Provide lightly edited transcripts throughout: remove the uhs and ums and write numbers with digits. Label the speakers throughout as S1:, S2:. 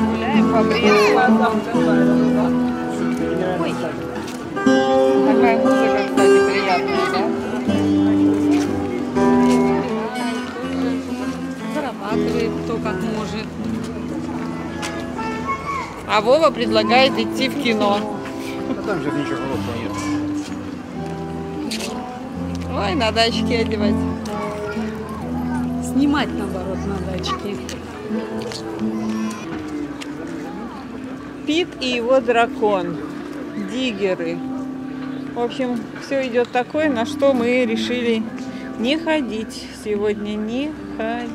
S1: Гуляем по Бресту. Ой. Такая музыка, кстати, приятная, да? Зарабатывает кто как может. А Вова предлагает идти в кино.
S2: А там же ничего хорошего нет.
S1: Ой, надо очки одевать.
S3: Снимать, наоборот, надо очки.
S1: Пит и его дракон. Диггеры. В общем, все идет такое, на что мы решили не ходить. Сегодня не ходить.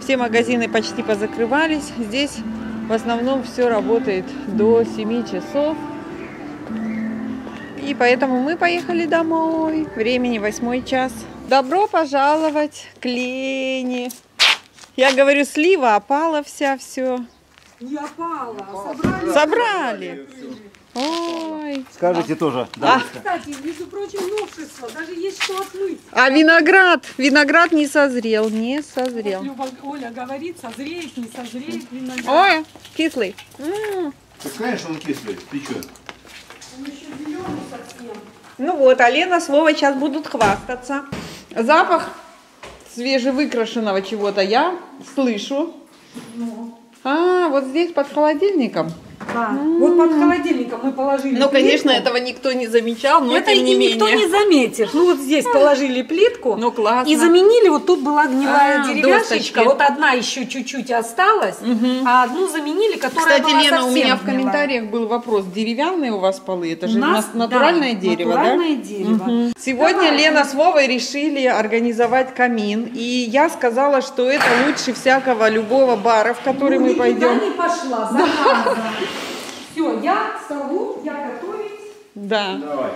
S1: Все магазины почти позакрывались. Здесь в основном все работает до 7 часов. И поэтому мы поехали домой. Времени 8 час. Добро пожаловать к Лене. Я говорю, слива опала вся, все.
S3: Не опала, собрали.
S1: Собрали. Ой.
S2: Скажите тоже. Да.
S3: Кстати, между прочим, новшество. Даже есть что отмыть.
S1: А виноград? Виноград не созрел, не созрел.
S3: Вот Оля говорит, созреет, не созреет виноград.
S1: Ой, кислый.
S2: Так, конечно, он кислый. Ты что?
S3: Он еще зеленый совсем.
S1: Ну вот, а Лена с Вовой сейчас будут хвастаться. Запах свежевыкрашенного чего-то я слышу. А, вот здесь под холодильником.
S3: Да. Вот под холодильником мы положили
S1: Ну, конечно,
S3: плитку.
S1: этого никто не замечал, но
S3: Это
S1: тем не
S3: и никто
S1: менее.
S3: не заметит. Ну вот здесь положили плитку.
S1: Ну, классно.
S3: И заменили, вот тут была гнилая деревяшечка.
S1: досточки.
S3: Вот одна еще чуть-чуть осталась, а одну заменили, которая
S1: Кстати,
S3: была
S1: Лена, у
S3: совсем
S1: меня в
S3: гнилая.
S1: комментариях был вопрос, деревянные у вас полы? Это же
S3: У нас,
S1: натуральное
S3: да,
S1: дерево,
S3: натуральное
S1: да?
S3: дерево.
S1: Сегодня
S3: Давай.
S1: Лена с Вовой решили организовать камин. И я сказала, что это лучше всякого любого бара, в который мы пойдем.
S3: Никуда не пошла, зараза. Все, я к столу, я готовить.
S1: Да.
S2: Давай.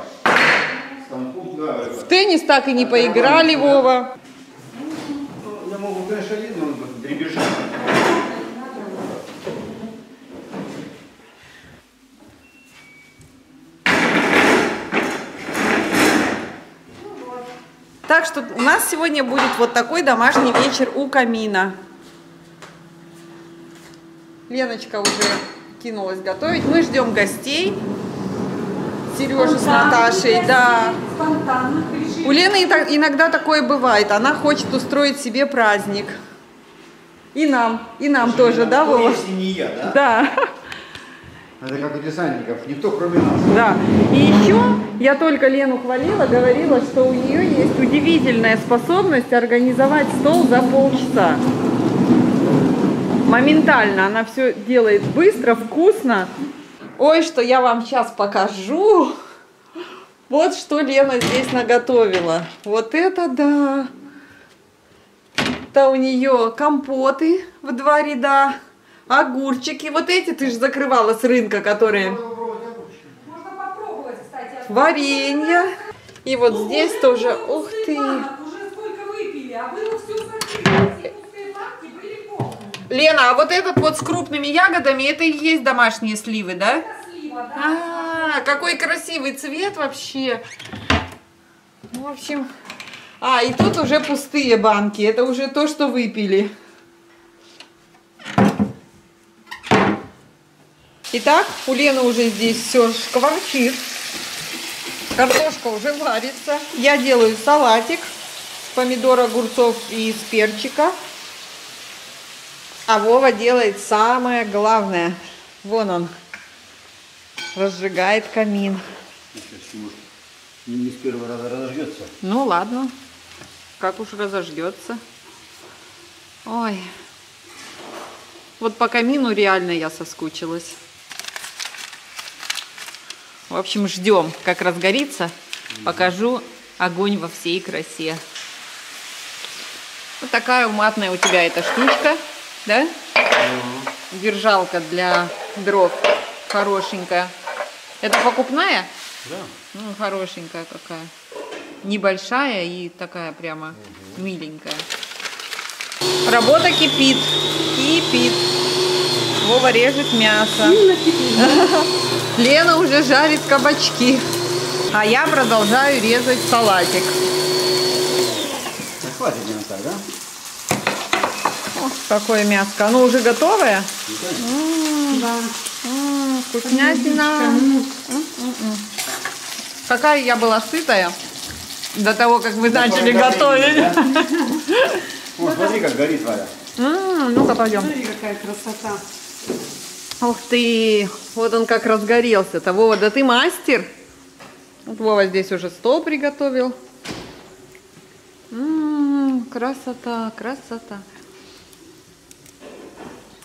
S2: Станку, да.
S1: В теннис так и не поиграли, Вова.
S2: Я могу, конечно, один, но он дребезжит.
S1: Так что у нас сегодня будет вот такой домашний вечер у камина. Леночка уже кинулась готовить. Мы ждем гостей. Сережу с Наташей, да.
S3: Спонтанно решили.
S1: У Лены иногда такое бывает. Она хочет устроить себе праздник. И нам тоже, да, Вова?
S2: Если не я, да?
S1: Да.
S2: Это как у десантников, никто кроме нас.
S1: Да. И еще я только Лену хвалила, говорила, что у нее есть удивительная способность организовать стол за полчаса. Моментально она все делает быстро, вкусно. Ой, что я вам сейчас покажу. Вот что Лена здесь наготовила. Вот это да. Это у нее компоты в 2 ряда. Огурчики. Вот эти ты же закрывала с рынка, которые...
S3: Можно попробовать, кстати.
S1: Варенье. И вот здесь тоже, ух ты.
S3: Уже сколько выпили, а было все закрыто. Все пустые банки были полные.
S1: Лена, а вот этот вот с крупными ягодами, это и есть домашние сливы, да?
S3: Это слива, да.
S1: Какой красивый цвет вообще. В общем, и тут уже пустые банки. Это уже то, что выпили. Итак, у Лены уже здесь все шкварчит. Картошка уже варится. Я делаю салатик с помидор, огурцов и из перчика. А Вова делает самое главное. Вон он. Разжигает камин.
S2: Не с первого раза разожгется.
S1: Ну ладно. Как уж разожгется. Ой. Вот по камину реально я соскучилась. В общем, ждем, как разгорится. Покажу огонь во всей красе. Вот такая уматная у тебя эта штучка, да? Держалка для дров. Хорошенькая. Это покупная?
S2: Да.
S1: Ну, хорошенькая какая. Небольшая и такая прямо миленькая. Работа кипит. Кипит. Вова режет мясо. Лена уже жарит кабачки. А я продолжаю резать салатик.
S2: Хватит, наверное, так, да?
S1: какое мяско. Оно уже готовое?
S3: Да.
S1: Вкуснятина. Какая я была сытая до того, как вы начали готовить.
S2: Да? О, смотри, как горит, Валя.
S1: Ну-ка, пойдем.
S3: Смотри, какая красота.
S1: Ух ты, вот он как разгорелся-то. Вова, да ты мастер. Вот Вова здесь уже стол приготовил. Красота, красота.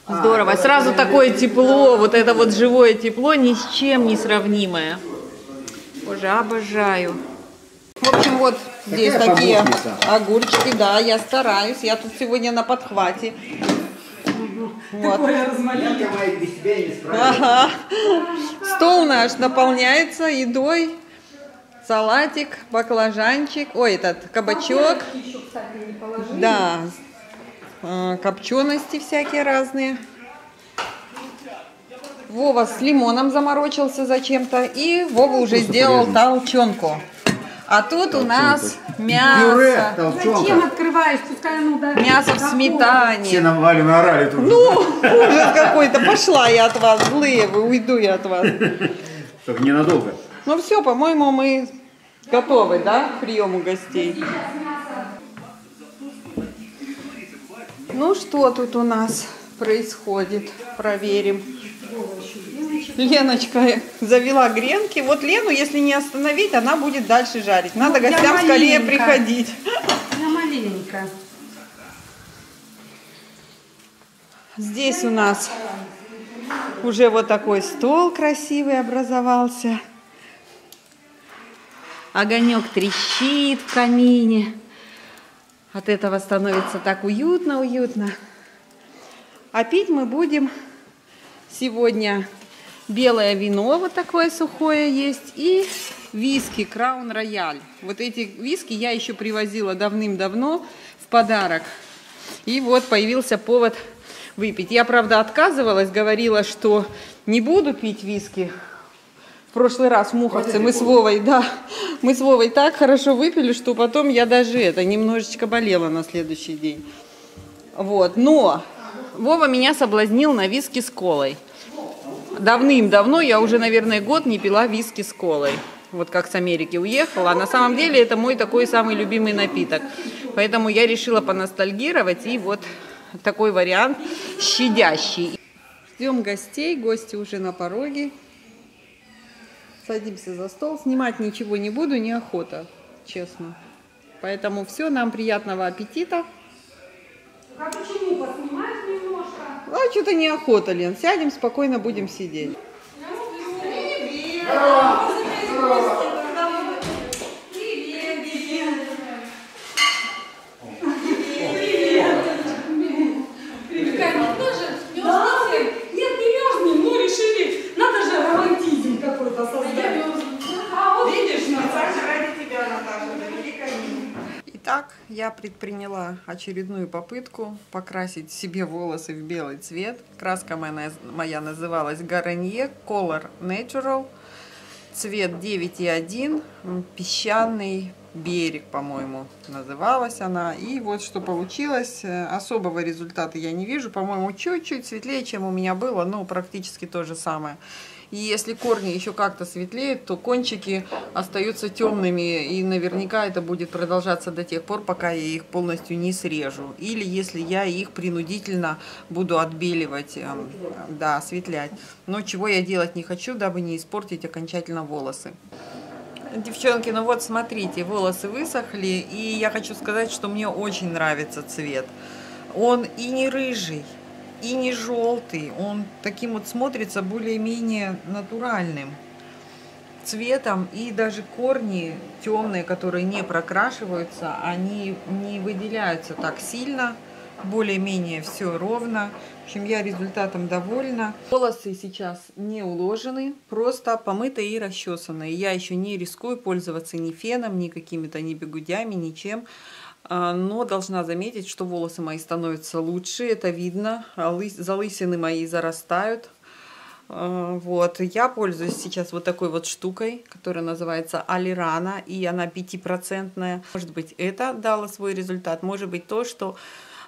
S1: Здорово. Сразу такое тепло, вот это вот живое тепло, ни с чем не сравнимое. Боже, обожаю. В общем, вот здесь
S2: Какая
S1: такие
S2: помощница?
S1: огурчики, да, я стараюсь. Я тут сегодня на подхвате. Вот.
S3: Такое размоление.
S2: Я моих без тебя не справлюсь.
S1: Ага. Стол наш наполняется едой. Салатик, баклажанчик, ой, этот кабачок.
S3: Еще, кстати, не положили.
S1: Да, копчености всякие разные. Вова с лимоном заморочился зачем-то. И Вова уже сделал толченку. А тут у нас
S2: Пюре,
S1: мясо.
S3: Зачем
S2: толчонка.
S3: открываешь? Пускай оно да.
S1: Мясо в
S2: Все
S1: сметане.
S2: нам Валю наорали тут.
S1: Ну, ужас какой-то. Пошла я от вас, злые вы, уйду я от вас.
S2: Только ненадолго.
S1: Ну все, по-моему, мы готовы, да, к приему гостей. Ну что тут у нас происходит? Проверим. Леночка завела гренки. Вот Лену, если не остановить, она будет дальше жарить. Надо
S3: Ну, я
S1: гостям скорее
S3: маленько.
S1: приходить.
S3: Я маленько.
S1: Здесь у нас уже вот такой стол красивый образовался. Огонек трещит в камине. От этого становится так уютно. А пить мы будем сегодня белое вино, вот такое сухое есть, и виски Краун Рояль. Вот эти виски я еще привозила давным-давно в подарок. И вот появился повод выпить. Я, правда, отказывалась, говорила, что не буду пить виски. В прошлый раз в Муховце мы с Вовой так хорошо выпили, что потом я даже немножечко болела на следующий день. Вот, но Вова меня соблазнил на виски с колой. Давным-давно, я уже, наверное, год не пила виски с колой. Вот как с Америки уехала. А на самом деле это мой такой самый любимый напиток. Поэтому я решила поностальгировать. И вот такой вариант щадящий. Ждем гостей. Гости уже на пороге. Садимся за стол. Снимать ничего не буду, неохота, честно. Поэтому все, нам приятного аппетита.
S3: А почему? Поснимаешь немножко?
S1: А что-то неохота, Лен. Сядем, спокойно будем сидеть.
S3: Нет, не мерзнем, ну решили, надо же романтизм какой-то создать. А вот видишь, Наташа, ради тебя, Наташа, довели камин.
S1: Итак, я предприняла очередную попытку покрасить себе волосы в белый цвет. Краска моя называлась Garnier Color Natural. Цвет 9,1, песчаный берег, по-моему, называлась она. И вот что получилось. Особого результата я не вижу. По-моему, чуть-чуть светлее, чем у меня было, но практически то же самое. И если корни еще как-то светлеют, то кончики остаются темными. И наверняка это будет продолжаться до тех пор, пока я их полностью не срежу. Или если я их принудительно буду отбеливать, да, осветлять. Но чего я делать не хочу, дабы не испортить окончательно волосы. Девчонки, ну вот смотрите, волосы высохли. И я хочу сказать, что мне очень нравится цвет. Он и не рыжий, и не желтый, он таким вот смотрится более-менее натуральным цветом, и даже корни темные, которые не прокрашиваются, они не выделяются так сильно, более-менее все ровно. В общем, я результатом довольна. Волосы сейчас не уложены, просто помытые и расчесанные. Я еще не рискую пользоваться ни феном, ни какими-то ни бигудями, ничем. Но должна заметить, что волосы мои становятся лучше, это видно, залысины мои зарастают. Вот, я пользуюсь сейчас вот такой вот штукой, которая называется Алирана, и она 5%. Может быть, это дало свой результат, может быть, то, что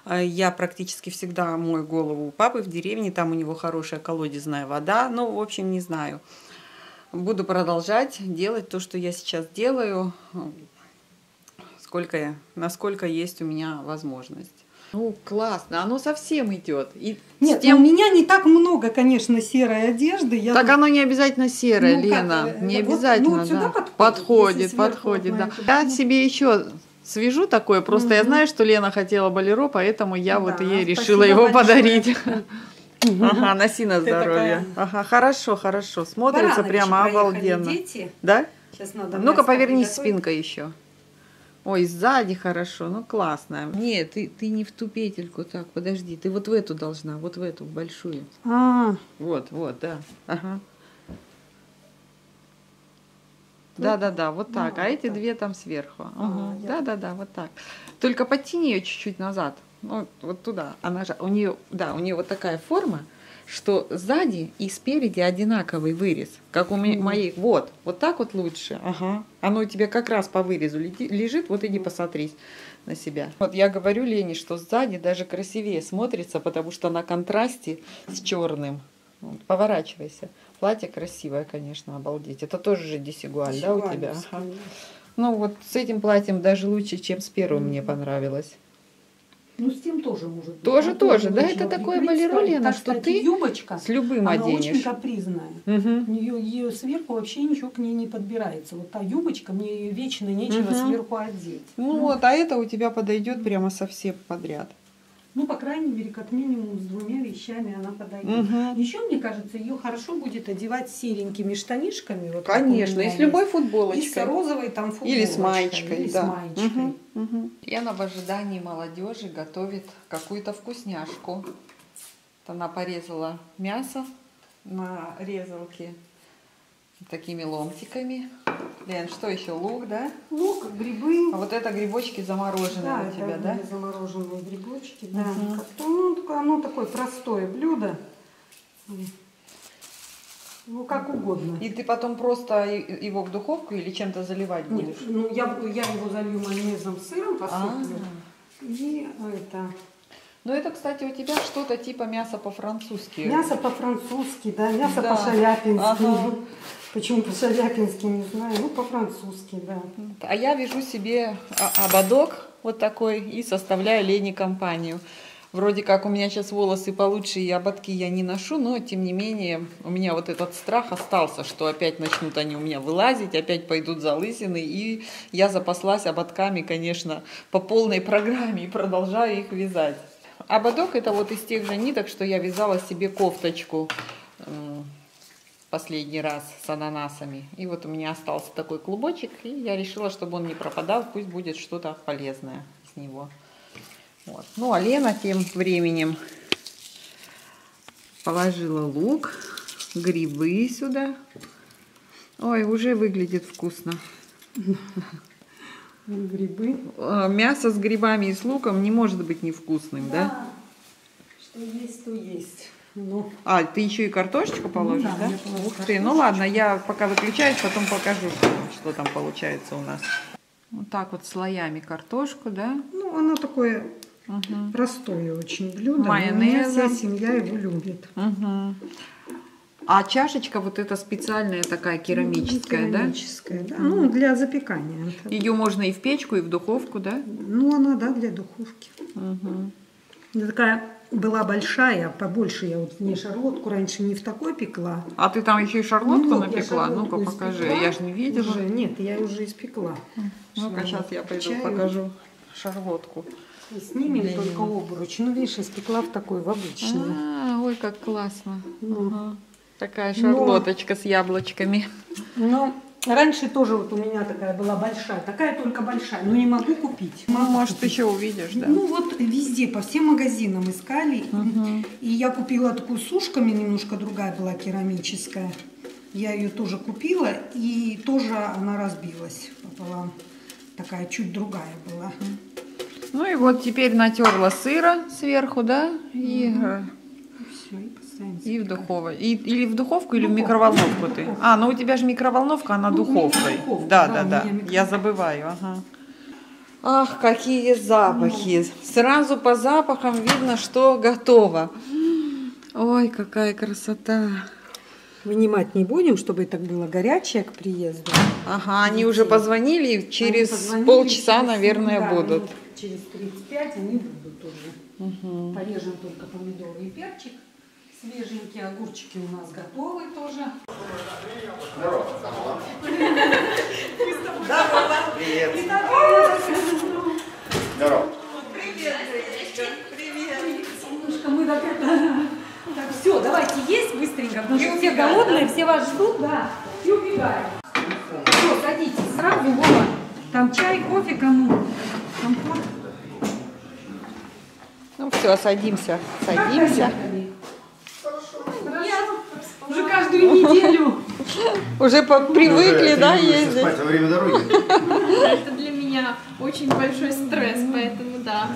S1: Я практически всегда мою голову у папы в деревне, там у него хорошая колодезная вода. Ну, в общем, не знаю. Буду продолжать делать то, что я сейчас делаю, насколько есть у меня возможность. Ну, классно, оно совсем идет. И
S3: нет, у меня не так много, конечно, серой одежды.
S1: Так оно не обязательно серое,
S3: ну,
S1: Лена,
S3: как,
S1: не
S3: вот,
S1: обязательно.
S3: ну, сюда
S1: да.
S3: подходит,
S1: да. Я себе еще свяжу такое, просто я знаю, что Лена хотела болеро, поэтому я вот ей решила его подарить. Ага, носи на здоровье. Ага, хорошо, смотрится прямо обалденно. Да? Ну-ка, повернись спинкой еще. Ой, сзади хорошо, ну классно. Нет, ты не в ту петельку, так, подожди, ты вот в эту должна, вот в эту, большую. Вот, да, ага. Да, вот так, а эти две там сверху. Да, вот так. Только подтяни ее чуть-чуть назад, вот туда. Она же, у нее вот такая форма, что сзади и спереди одинаковый вырез, как у моей. Вот так вот лучше. Ага. Оно у тебя как раз по вырезу лежит, вот иди посмотрись на себя. Вот я говорю Лене, что сзади даже красивее смотрится, потому что на контрасте с черным. Вот, поворачивайся. Платье красивое, конечно, обалдеть. Это тоже же десигуаль, да, у тебя? Ага. Ну вот с этим платьем даже лучше, чем с первым мне понравилось.
S3: Ну, с тем тоже может быть.
S1: Тоже, да, это такое болеро, Лена, что ты
S3: юбочка,
S1: с любым
S3: она
S1: оденешь.
S3: Очень капризная. Ее сверху вообще ничего к ней не подбирается. Вот та юбочка, мне ее вечно нечего сверху одеть.
S1: Вот, а это у тебя подойдет прямо совсем подряд.
S3: Ну, по крайней мере, как минимум с двумя вещами она подойдет. Еще, мне кажется, ее хорошо будет одевать серенькими штанишками. Вот
S1: конечно, и с любой футболочкой.
S3: И с розовой там футболочкой.
S1: Или с маечкой.
S3: Или с маечкой.
S1: Лена в ожидании молодежи готовит какую-то вкусняшку. Она порезала мясо на резалке такими ломтиками. Лен, что еще? Лук, да?
S3: Лук, грибы.
S1: А вот это грибочки замороженные у тебя, да?
S3: Замороженные грибочки, да. Оно такое простое блюдо. Ну, как угодно.
S1: И ты потом просто его в духовку или чем-то заливать будешь?
S3: Нет, ну я его залью майонезом, сыром посыплю. И это...
S1: Ну, это, кстати, у тебя что-то типа мяса по-французски.
S3: Мясо по-французски, да, мясо по-шаляпински. Почему по-шаляпински, не знаю, ну, по-французски, да.
S1: А я вяжу себе ободок вот такой и составляю Лене компанию. Вроде как у меня сейчас волосы получше, и ободки я не ношу, но, тем не менее, у меня вот этот страх остался, что опять начнут они у меня вылазить, опять пойдут залысины, и я запаслась ободками, конечно, по полной программе и продолжаю их вязать. Ободок — это вот из тех же ниток, что я вязала себе кофточку последний раз с ананасами. И вот у меня остался такой клубочек, и я решила, чтобы он не пропадал, пусть будет что-то полезное с него. Вот. Ну, а Лена тем временем положила лук, грибы сюда. Ой, уже выглядит вкусно.
S3: Грибы.
S1: Мясо с грибами и с луком не может быть невкусным, да?
S3: Что есть, то есть. Ну.
S1: А, ты еще и картошечку положишь,
S3: да?
S1: Ух ты, ну ладно, я пока выключаюсь, потом покажу, что там получается у нас. Вот так вот слоями картошку, да?
S3: Ну, оно такое простое очень блюдо.
S1: Майонез.
S3: Вся семья его любит.
S1: А чашечка вот эта специальная такая керамическая, да?
S3: Керамическая, да. Ну, для запекания.
S1: Ее можно и в печку, и в духовку, да?
S3: Ну, она, да, для духовки. Она такая была большая, побольше я вот не шарлотку раньше не в такой пекла.
S1: А ты там еще и шарлотку напекла? Ну-ка покажи, я же не видела.
S3: Уже, нет, я уже испекла.
S1: Ну-ка сейчас я пойду покажу шарлотку.
S3: Снимем только обруч. Ну, видишь, испекла в такой, в обычный.
S1: Ой, как классно. Такая шарлоточка с яблочками.
S3: Ну, раньше тоже вот у меня такая была большая. Такая только большая, но не могу купить.
S1: Ну, может, еще увидишь, да?
S3: Ну, вот везде, по всем магазинам искали. И я купила такую с ушками, немножко другая была, керамическая. Я ее тоже купила, и тоже она разбилась пополам. Такая чуть другая была.
S1: Ну и вот теперь натерла сыра сверху, да? И в духовку. Или в духовку, или в микроволновку ты? А, ну у тебя же микроволновка, она духовкой. Да. Я забываю, ага. Ах, какие запахи. Сразу по запахам видно, что готово. Ой, какая красота.
S3: Вынимать не будем, чтобы так было горячее к приезду.
S1: Ага, они уже позвонили, через полчаса, наверное, будут.
S3: Через 35 они будут уже. Порежем только помидоры и перчик. Свеженькие огурчики у нас готовы тоже.
S2: Привет. Здорово.
S3: Солнышко, мы так это... Так, все, давайте есть быстренько, потому что все голодные, все вас ждут, да, и убегаем. Все, садитесь сразу, Вова. Там чай, кофе, кому? Компот.
S1: Ну все, садимся, садимся.
S3: Уже каждую неделю.
S1: Уже привыкли, да, ездить?
S2: Спать во время дороги.
S4: Это для меня очень большой стресс, поэтому да.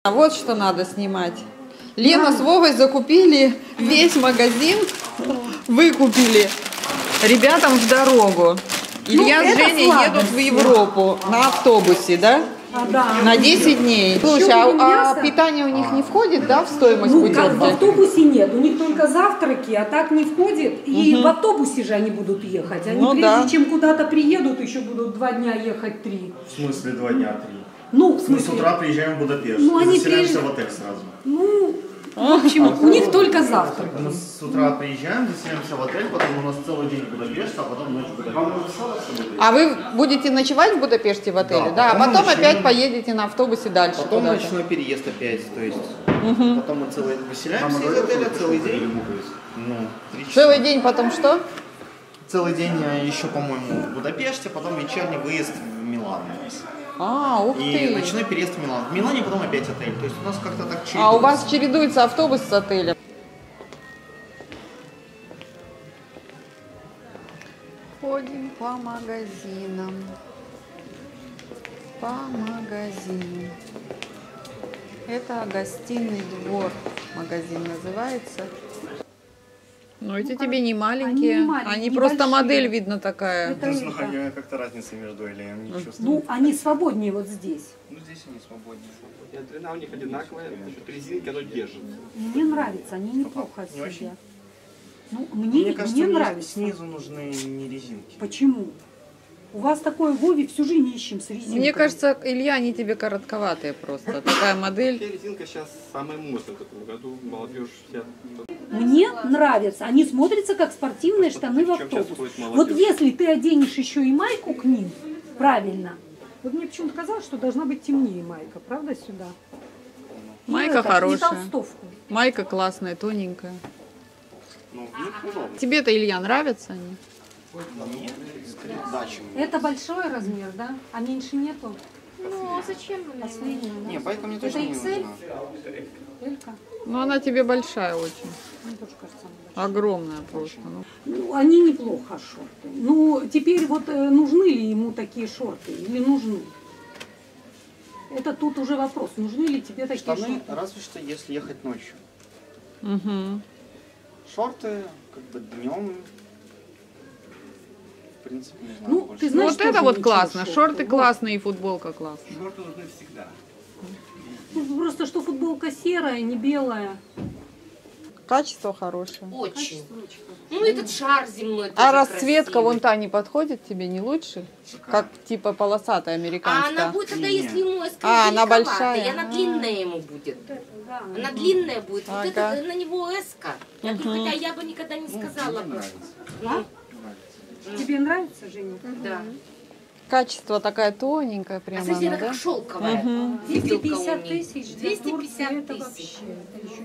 S1: А вот что надо снимать. Лена с Вовой закупили весь магазин, выкупили ребятам в дорогу. Илья с Женей едут в Европу на автобусе, да?
S3: Да.
S1: На 10 дней. Слушай, а питание у них не входит, да, в стоимость
S5: Ну, как в
S1: путевки?
S5: автобусе нет, у них только завтраки, а так не входит. И в автобусе же они будут ехать. Они
S1: Ну,
S5: прежде
S1: да.
S5: чем куда-то приедут, еще будут 2 дня ехать, 3.
S6: В смысле 2 дня, 3?
S5: Ну, в
S6: Мы с
S5: смысле,
S6: утра приезжаем в Будапешт
S5: Ну,
S6: и
S5: они
S6: заселяемся
S5: приезж-
S6: в отель сразу.
S5: ну, в общем, у них только завтрак.
S6: Мы с утра приезжаем, заселяемся в отель, потом у нас целый день в Будапеште, а потом ночь в Будапеште.
S1: А вы будете ночевать в Будапеште в отеле, да? А потом опять поедете на автобусе дальше
S6: Потом
S1: куда-то?
S6: ночной переезд опять, то есть потом мы выселяемся из отеля целый день. Ну, 3 часа.
S1: Целый день потом что?
S6: Целый день еще, по-моему, в Будапеште, потом вечерний выезд в Милан у нас.
S1: А, ух
S6: И
S1: ты.
S6: ночной переезд в Милан. В Милане потом опять отель. То есть у нас как-то так чередуется.
S1: А у вас чередуется автобус с отелем? Ходим по магазинам. По магазинам. Это гостиный двор. Магазин называется. Ну, эти тебе не маленькие.
S5: Они не маленькие,
S1: Они просто
S5: небольшие.
S1: модель, видно, такая.
S5: Это
S6: Не
S5: это.
S6: знаю, я как-то разницы между Элием не чувствую.
S5: Ну, они свободнее вот здесь.
S6: Ну, здесь они свободнее.
S2: Нет, длина у них одинаковая, насчет резинки оно держит.
S5: Мне нравится, они неплохо
S6: Не очень?
S5: сидят. Ну, мне
S6: кажется,
S5: мне
S6: мне
S5: нравится.
S6: снизу нужны не резинки.
S5: Почему? У вас такое в Вове всю жизнь ищем с резинкой.
S1: Мне кажется, Илья, они тебе коротковатые просто. Такая модель.
S2: Вообще резинка сейчас самая модная в таком году. Молодежь вся.
S5: Мне нравятся. Они смотрятся как спортивные штаны в
S2: Причем сейчас
S5: автобус.
S2: ходит молодежь.
S5: Вот если ты оденешь еще и майку к ним, правильно. Вот мне почему-то казалось, что должна быть темнее майка, правда, сюда?
S1: Майка
S5: И
S1: хорошая.
S5: толстовку.
S1: Майка классная, тоненькая.
S2: Ну, в них удобно.
S1: Тебе-то, Илья, нравятся они?
S6: Нет, скорее дача.
S5: Это большой размер, да? А меньше нету?
S4: Ну, а зачем вы
S5: Последняя, да?
S6: Не, байка мне
S5: Это
S6: точно не
S5: XL?
S6: нужна.
S5: Элька?
S1: Ну, она тебе большая очень.
S5: Мне тоже кажется, она большая.
S1: Огромная просто. Ну.
S5: Ну, они неплохо шорты. Ну, теперь вот нужны ли ему такие шорты или нужны? Это тут уже вопрос, нужны ли тебе такие
S6: Штаны,
S5: шорты?
S6: разве что если ехать ночью.
S1: Угу.
S6: Шорты, как бы днем. В принципе, не знаю.
S5: Ну,
S6: больше.
S5: ты знаешь,
S1: Вот это
S5: тоже
S1: вот
S5: ничего,
S1: классно. Шорты
S5: Вот.
S1: классные и футболка классная.
S2: Шорты нужны всегда.
S5: Ну, просто что футболка серая, не белая.
S1: Качество хорошее.
S7: Очень. Ну, этот шар земной тоже
S1: А расцветка
S7: красивый.
S1: вон та не подходит тебе, не лучше? Как типа полосатая
S7: А она
S1: американская.
S7: будет тогда, если ему
S1: А, она
S7: великовато,
S1: большая.
S7: и она длинная ему будет.
S5: Да.
S7: Она длинная будет. Вот
S1: Ага.
S7: это на него эска. Я говорю, хотя я бы никогда не сказала бы.
S5: А? Тебе нравится, Женя?
S7: Да.
S1: Качество такая тоненькая
S7: А
S1: прямо
S7: смотрите,
S1: она,
S7: она
S1: да?
S7: как шелковая.
S5: 250
S7: Выделка у них.
S5: тысяч. для
S7: 250
S5: Турции это
S7: тысяч.
S5: вообще, это еще